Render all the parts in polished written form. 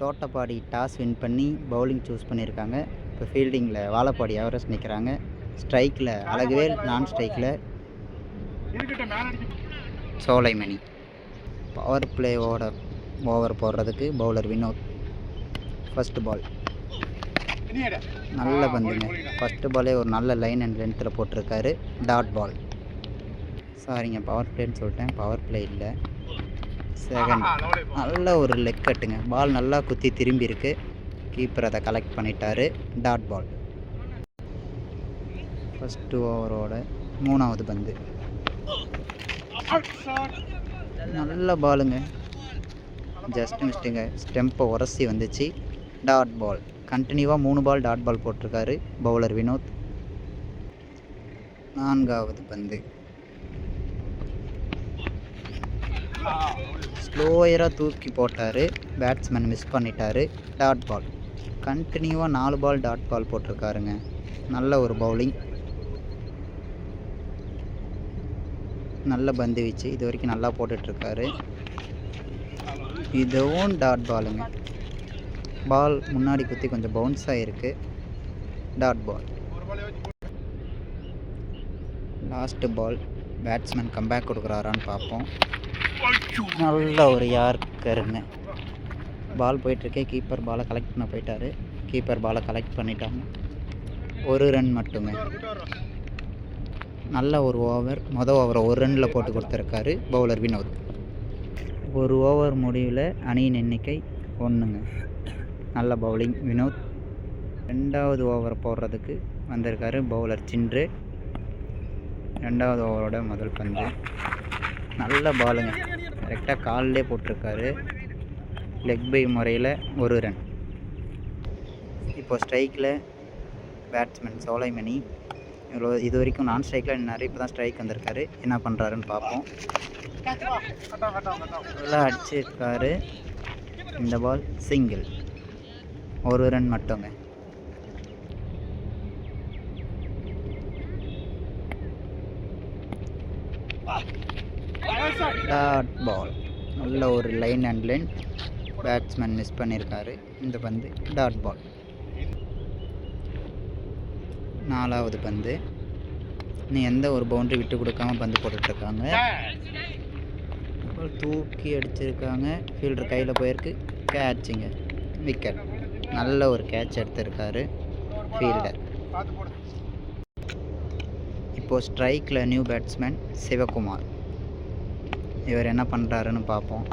Thottappadi toss win பண்ணி bowling choose பண்ணியிருக்காங்க. இப்போ ஃபீல்டிங்கில் வாழப்பாடி எவரெஸ்ட் நிற்கிறாங்க. ஸ்ட்ரைக்கில் அழகுவேல், நான் ஸ்ட்ரைக்கில் சோலைமணி. பவர் பிளே ஓவர் போடுறதுக்கு பவுலர் வினோத். ஃபஸ்ட்டு பால் நல்ல பந்துங்க. ஃபஸ்ட்டு பாலே ஒரு நல்ல லைன் அண்ட் லென்த்தில் போட்டிருக்காரு. Dot ball. சாரிங்க, பவர் பிளேன்னு சொல்லிட்டேன், பவர் பிளே இல்லை. செகண்ட் நல்ல ஒரு லெக் கட்டுங்க. பால் நல்லா குத்தி திரும்பி இருக்கு. கீப்பர் அதை கலெக்ட் பண்ணிட்டாரு. Dot ball. ஃபஸ்ட்டு ஓவரோட 3வது பந்து. நல்ல பாலுங்க, ஜஸ்ட் மிஸ்டுங்க. ஸ்டெம்பை உரசி வந்துச்சு. Dot ball. கண்டினியூவாக 3 பால் டாட் பால் போட்டிருக்காரு பவுலர் வினோத். 4வது பந்து. ஸ்லோயராக தூக்கி போட்டார். பேட்ஸ்மேன் மிஸ் பண்ணிட்டார். Dot ball. கண்டினியூவாக 4 பால் டாட் பால் போட்டிருக்காருங்க. நல்ல ஒரு பவுலிங், நல்ல பந்து வீச்சு. இது வரைக்கும் நல்லா போட்டுட்ருக்காரு. இதுவும் டாட் பாலுங்க. பால் முன்னாடி குத்தி கொஞ்சம் பவுன்ஸ் ஆகிருக்கு. Dot ball. Last ball. Batsman comeback கொடுக்குறாரான்னு பார்ப்போம். நல்ல ஒரு யார்க்கருங்க. பால் போயிட்டுருக்கே. கீப்பர் பாலை கலெக்ட் பண்ண போயிட்டார். கீப்பர் பாலை கலெக்ட் பண்ணிட்டாங்க. 1 ரன் மட்டுமே. நல்ல ஒரு ஓவர். மொதல் ஓவரை 1 ரனில் போட்டு கொடுத்துருக்காரு பவுலர் வினோத். ஒரு ஓவர் முடிவில் அணியின் எண்ணிக்கை 1ங்க. நல்ல பவுலிங் வினோத். 2வது ஓவர் போடுறதுக்கு வந்திருக்காரு பவுலர் சின்று. 2வது ஓவரோட முதல் பந்து. நல்ல பாலுங்க, கரெக்டாக காலிலே போட்டிருக்காரு. லெக் பை முறையில் 1 ரன். இப்போ ஸ்ட்ரைக்கில் பேட்ஸ்மேன் சோலைமணி. இது வரைக்கும் நான் ஸ்ட்ரைக்கில் நிறைய இப்போ தான் ஸ்ட்ரைக் வந்திருக்காரு. என்ன பண்ணுறாருன்னு பார்ப்போம். நல்லா அடிச்சிருக்காரு. இந்த பால் சிங்கிள். 1 ரன் மட்டுங்க. Dot ball. நல்ல ஒரு line and length. Batsman miss பண்ணியிருக்காரு. இந்த பந்து டாட் பால். 4வது பந்து. இன்னும் எந்த ஒரு பவுண்டரி விட்டு கொடுக்காம பந்து போட்டுட்ருக்காங்க. தூக்கி அடிச்சிருக்காங்க. ஃபீல்டர் கையில் போயிருக்கு. கேட்சுங்க, விக்கெட். நல்ல ஒரு கேட்ச் எடுத்திருக்காரு ஃபீல்டர். இப்போது ஸ்ட்ரைக்கில் நியூ பேட்ஸ்மேன் சிவகுமார். இவர் என்ன பண்ணுறாருன்னு பார்ப்போம்.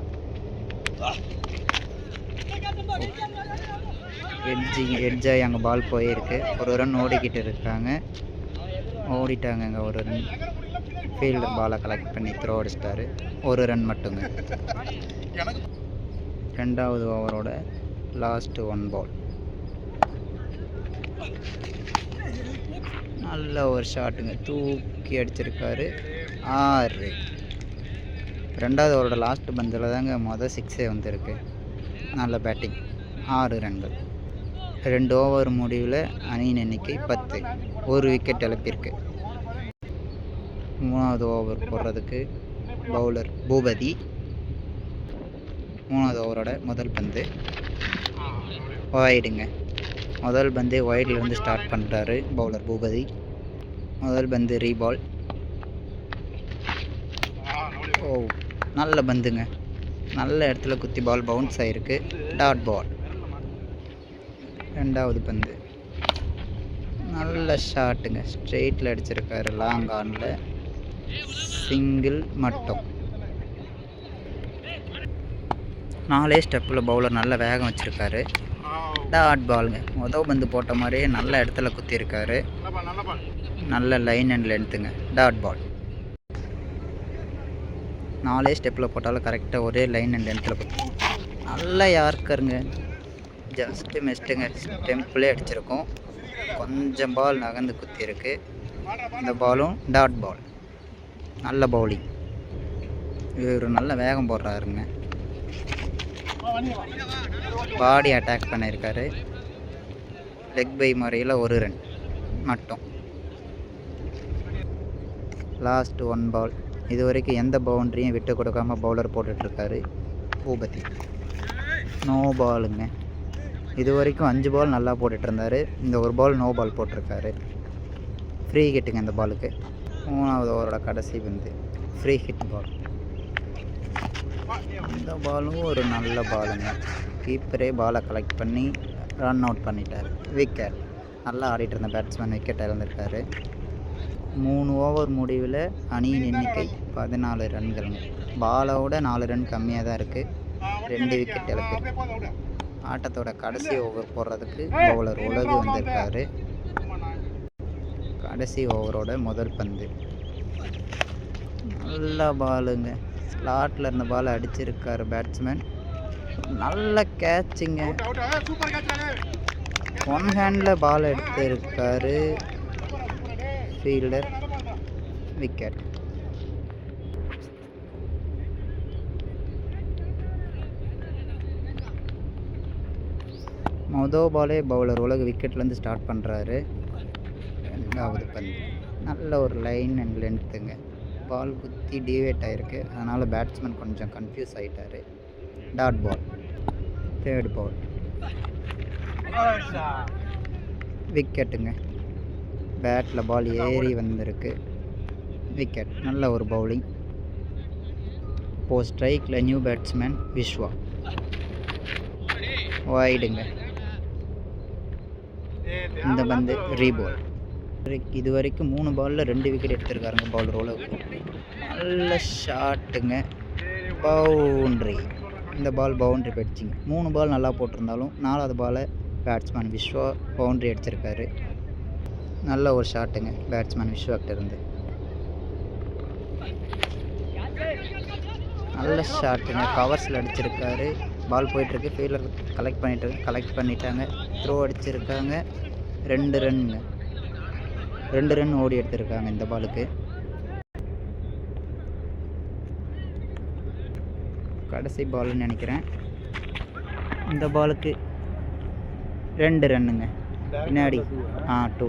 எட்ஜாக அங்கே பால் போயிருக்கு. 1 ரன் ஓடிக்கிட்டு இருக்காங்க. ஓடிட்டாங்க அங்கே 1 ரன். ஃபீல்டர் பாலை கலெக்ட் பண்ணி த்ரோ அடிச்சிட்டாரு. 1 ரன் மட்டுங்க. 2வது ஓவரோட லாஸ்ட்டு 1 பால். நல்ல ஒரு ஷாட்டுங்க, தூக்கி அடிச்சிருக்காரு. 6. 2வது ஓவரோட லாஸ்ட் பந்தில் தாங்க மொதல் 6 வந்திருக்கு. நல்ல பேட்டிங். 6 ரன்கள். 2 ஓவர் முடிவில் அணியின் எண்ணிக்கை 10. 1 விக்கெட் இழப்பிருக்கு. 3வது ஓவர் போடுறதுக்கு பவுலர் பூபதி. 3வது ஓவரோட முதல் பந்து ஒய்டுங்க. முதல் பந்து ஒய்ட்லேருந்து ஸ்டார்ட் பண்ணுறாரு பவுலர் பூபதி. முதல் பந்து ரீபால். ஓ, நல்ல பந்துங்க. நல்ல இடத்துல குத்தி பால் பவுன்ஸ் ஆகிருக்கு. டாட் பால். 2வது பந்து. நல்ல ஷாட்டுங்க, ஸ்ட்ரெயிட்டில் அடிச்சிருக்காரு. லாங் ஆனில் சிங்கிள் மட்டும். 4 ஸ்டெப்பில் பவுலர் நல்ல வேகம் வச்சுருக்காரு. டாட் பாலுங்க. மொதல் பந்து போட்ட மாதிரியே நல்ல இடத்துல குத்திருக்காரு. நல்ல லைன் அண்ட் லென்த்துங்க. Dot ball. 4 ஸ்டெப்பில் போட்டாலும் கரெக்டாக ஒரே லைன் அண்ட் லென்த்தில் குத்தி நல்ல யார்க்கருங்க. ஜஸ்ட்டு மிஸ்ட்டுங்க. ஸ்டெம்பிளே அடிச்சிருக்கோம். கொஞ்சம் பால் நகர்ந்து குத்திருக்கு. இந்த பாலும் டாட் பால். நல்ல பவுலிங். இவர் நல்ல வேகம் போடுறாருங்க. பாடி அட்டாக் பண்ணியிருக்காரு. லெக் பை முறையில் 1 ரன் மட்டும். லாஸ்ட் 1 பால். இது வரைக்கும் எந்த பவுண்டரியும் விட்டு கொடுக்காம பவுலர் போட்டுட்ருக்காரு பூபதி. நோ பாலுங்க. இது வரைக்கும் 5 பால் நல்லா போட்டுட்டு இருந்தார். இந்த ஒரு பால் நோ பால் போட்டிருக்காரு. ஃப்ரீ ஹிட்டுங்க இந்த பாலுக்கு. 3வது ஓவரோட கடைசி பந்து ஃப்ரீ ஹிட் பால். இந்த பாலும் ஒரு நல்ல பாலுங்க. கீப்பரே பாலை கலெக்ட் பண்ணி ரன் அவுட் பண்ணிட்டார். விக்கெட். நல்லா ஆடிட்டு இருந்த பேட்ஸ்மேன் விக்கெட் இழந்திருக்காரு. 3 ஓவர் முடிவில் அணியின் எண்ணிக்கை 14 ரன்களுங்க. பாலோட 4 ரன் கம்மியாக தான் இருக்குது. 2 விக்கெட் இழப்பு. ஆட்டத்தோட கடைசி ஓவர் போடுறதுக்கு பவுலர் உலகு வந்திருக்காரு. கடைசி ஓவரோட முதல் பந்து நல்ல பாலுங்க. ஸ்லாட்டில் இருந்த பால் அடிச்சிருக்காரு பேட்ஸ்மேன். நல்ல கேட்சிங்க. ஒன் ஹேண்டில் பால் எடுத்திருக்காரு ஃபீல்டர். விக்கெட். மொதல் பாலே பவுலர் உலக விக்கெட்லேருந்து ஸ்டார்ட் பண்ணுறாரு. 2வது பந்து நல்ல ஒரு லைன் அண்ட் லென்த்துங்க. பால் குத்தி டிவேட் ஆகிருக்கு. அதனால் பேட்ஸ்மேன் கொஞ்சம் கன்ஃபியூஸ் ஆகிட்டார். Dot ball. 3rd பால் விக்கெட்டுங்க. பேட்டில் பால் ஏறி வந்திருக்கு. விக்கெட். நல்ல ஒரு பவுலிங். இப்போது ஸ்ட்ரைக்கில் நியூ பேட்ஸ்மேன் விஸ்வா. வைடுங்க. இந்த பந்து ரீபால். இது வரைக்கும் 3 பாலில் 2 விக்கெட் எடுத்திருக்காருங்க பவுலர் உலகு. நல்ல ஷாட்டுங்க. பவுண்ட்ரி. இந்த பால் பவுண்ட்ரி போயிடுச்சிங்க. 3 பால் நல்லா போட்டிருந்தாலும் 4வது பாலை பேட்ஸ்மேன் விஸ்வா பவுண்ட்ரி அடிச்சிருக்காரு. நல்ல ஒரு ஷாட்டுங்க பேட்ஸ்மேன் விஸ்வாக்கிட்ட இருந்து. நல்ல ஷாட்டுங்க. கவர்ஸில் அடிச்சிருக்காரு. பால் போயிட்டுருக்கு. ஃபீல்டர் கலெக்ட் பண்ணிட்டாங்க. த்ரோ அடிச்சிருக்காங்க. 2 ரன்னுங்க. 2 ரன் ஓடி எடுத்திருக்காங்க இந்த பாலுக்கு. கடைசி பால்னு நினைக்கிறேன். இந்த பாலுக்கு 2 ரன்னுங்க. பின்னாடி 2.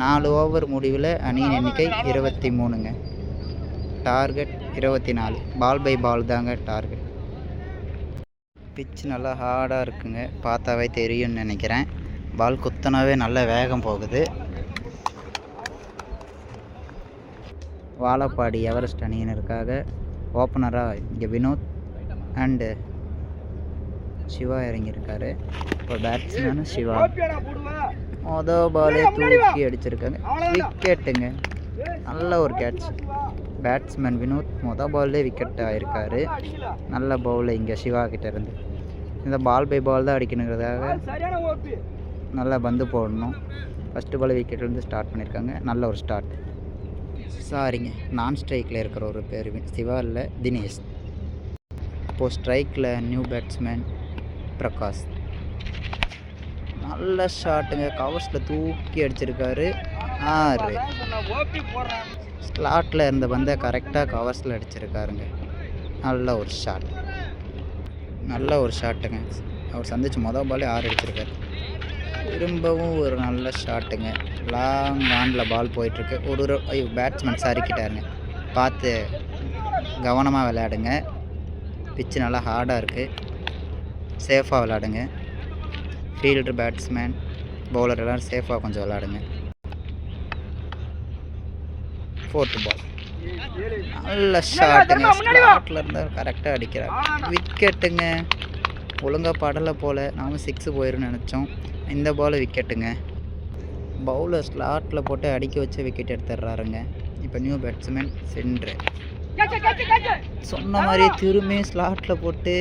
4 ஓவர் முடிவில் அணியின் எண்ணிக்கை 23ங்க. டார்கெட் 24. பால் பை பால் தாங்க டார்கெட். பிச் நல்லா ஹார்டாக இருக்குங்க. பார்த்தாவே தெரியும்னு நினைக்கிறேன். பால் குத்தனாவே நல்ல வேகம் போகுது. வாழப்பாடி எவரெஸ்ட் அணியினருக்காக ஓப்பனராக இங்கே வினோத் அண்டு சிவா இறங்கியிருக்காரு. இப்போ பேட்ஸ்மேனு சிவா. மொதல் பாலே தூக்கி அடிச்சிருக்காங்க. விக்கெட்டுங்க. நல்ல ஒரு கேட்ச். பேட்ஸ்மேன் வினோத் மொதல் பால்லே விக்கெட் ஆகிருக்காரு. நல்ல பவுல் இங்கே சிவா கிட்ட இருந்து. இந்த பால் பை பால் தான் அடிக்கணுங்கிறதாக நல்லா பந்து போடணும். ஃபஸ்ட்டு பால் விக்கெட்லேருந்து ஸ்டார்ட் பண்ணியிருக்காங்க. நல்ல ஒரு ஸ்டார்ட். சாரிங்க, நான் ஸ்ட்ரைக்கில் இருக்கிற ஒரு பேர் சிவா இல்லை, தினேஷ். இப்போது ஸ்ட்ரைக்கில் நியூ பேட்ஸ்மேன் பிரகாஷ். நல்ல ஷாட்டுங்க. கவர்ஸில் தூக்கி அடிச்சிருக்காரு. 6. ஸ்லாட்டில் இருந்த பந்தை கரெக்டாக கவர்ஸில் அடிச்சிருக்காருங்க. நல்ல ஒரு ஷாட்டுங்க. அவர் சந்திச்சு மொதல் பாலே 6 அடிச்சிருக்காரு. திரும்பவும் ஒரு நல்ல ஷாட்டுங்க. லாங் ஆனில் பால் போயிட்டுருக்கு. பேட்ஸ்மேன் சறுக்கிட்டாருங்க. பார்த்து கவனமாக விளையாடுங்க. பிச்சு நல்லா ஹார்டாக இருக்குது. சேஃபாக விளையாடுங்க. ஃபீல்டர், பேட்ஸ்மேன், பவுலர் எல்லோரும் சேஃபாக கொஞ்சம் விளையாடுங்க. 4th பால் நல்ல ஷாட்டுங்க. ஸ்லாட்டில் இருந்தால் கரெக்டாக அடிக்கிறார். விக்கெட்டுங்க. ஒழுங்காக படலை போல். நாம் 6 போயிடும்னு நினச்சோம். இந்த பால் விக்கெட்டுங்க. பவுலர் ஸ்லாட்டில் போட்டு அடிக்க வச்சு விக்கெட் எடுத்துடுறாருங்க. இப்போ நியூ பேட்ஸ்மேன் சென்று சொன்ன மாதிரி திரும்பி ஸ்லாட்டில் போட்டு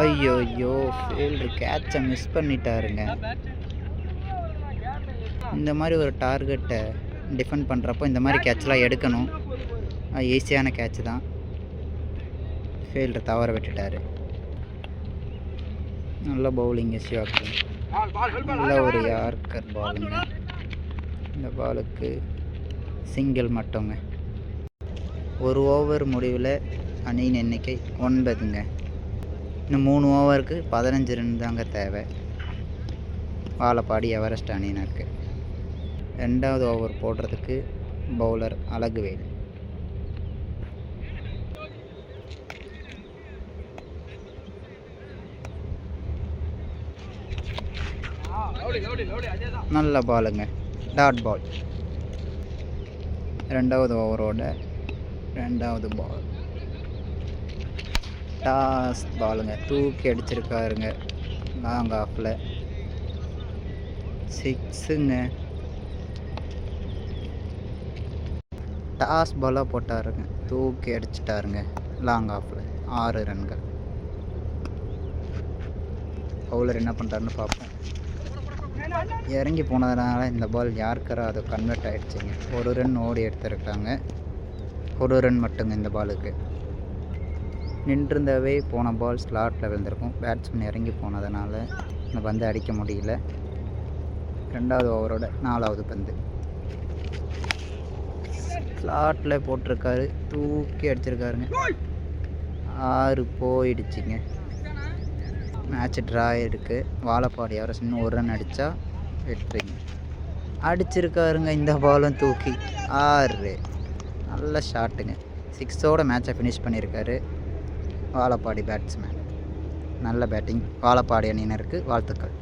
ஐயோ ஃபீல்டர் கேட்சை மிஸ் பண்ணிட்டாருங்க. இந்த மாதிரி ஒரு டார்கெட்டை டிஃபெண்ட் பண்ணுறப்போ இந்த மாதிரி கேட்செலாம் எடுக்கணும். ஈஸியான கேட்ச் தான். ஃபீல்டர் தவற விட்டுட்டார். நல்ல பவுலிங்கு சிவாக்கு. நல்ல ஒரு யார்கர் பாலுங்க. இந்த பாலுக்கு சிங்கிள் மட்டுங்க. 1 ஓவர் முடிவில் அணியின் எண்ணிக்கை 9ங்க. இன்னும் 3 ஓவருக்கு 15 ரன் தாங்க தேவை வாழப்பாடி எவரெஸ்ட் அணியினருக்கு. 2வது ஓவர் போடுறதுக்கு பவுலர் அழகுவேல். நல்ல பாலுங்க, டாட் பால். 2வது ஓவரோட 2வது பால். டாஸ் பாலுங்க, தூக்கி அடிச்சிருக்காருங்க லாங் ஆஃபில். 6ங்க. டாஸ் பாலாக போட்டாருங்க, தூக்கி அடிச்சிட்டாருங்க லாங் ஆஃபில். 6 ரன்கள். பவுலர் என்ன பண்ணுறாருன்னு பார்ப்போம். இறங்கி போனதுனால இந்த பால் யாருக்காரோ அது கன்வெர்ட் ஆகிடுச்சிங்க. 1 ரன் ஓடி எடுத்துருக்காங்க. 1 ரன் மட்டுங்க இந்த பாலுக்கு. நின்றிருந்தவே போன பால் ஸ்லாட்டில் விழுந்திருக்கும். பேட்ஸ்மேன் இறங்கி போனதுனால இந்த பந்து அடிக்க முடியல. 2வது ஓவரோட 4வது பந்து. ஸ்லாட்டில் போட்டிருக்காரு, தூக்கி அடிச்சிருக்காருங்க. 6 போயிடுச்சிங்க. மேட்ச் ட்ரா இருக்குது. வாழப்பாடி யாரும் இன்னும் 1 ரன் அடித்தா வெற்றிங்க. அடிச்சிருக்காருங்க இந்த பாலும் தூக்கி. 6. நல்ல ஷாட்டுங்க. 6ஓட மேட்சை ஃபினிஷ் பண்ணியிருக்காரு வாழப்பாடி பேட்ஸ்மேன். நல்ல பேட்டிங் வாழப்பாடி அணியினருக்கு வாழ்த்துக்கள்.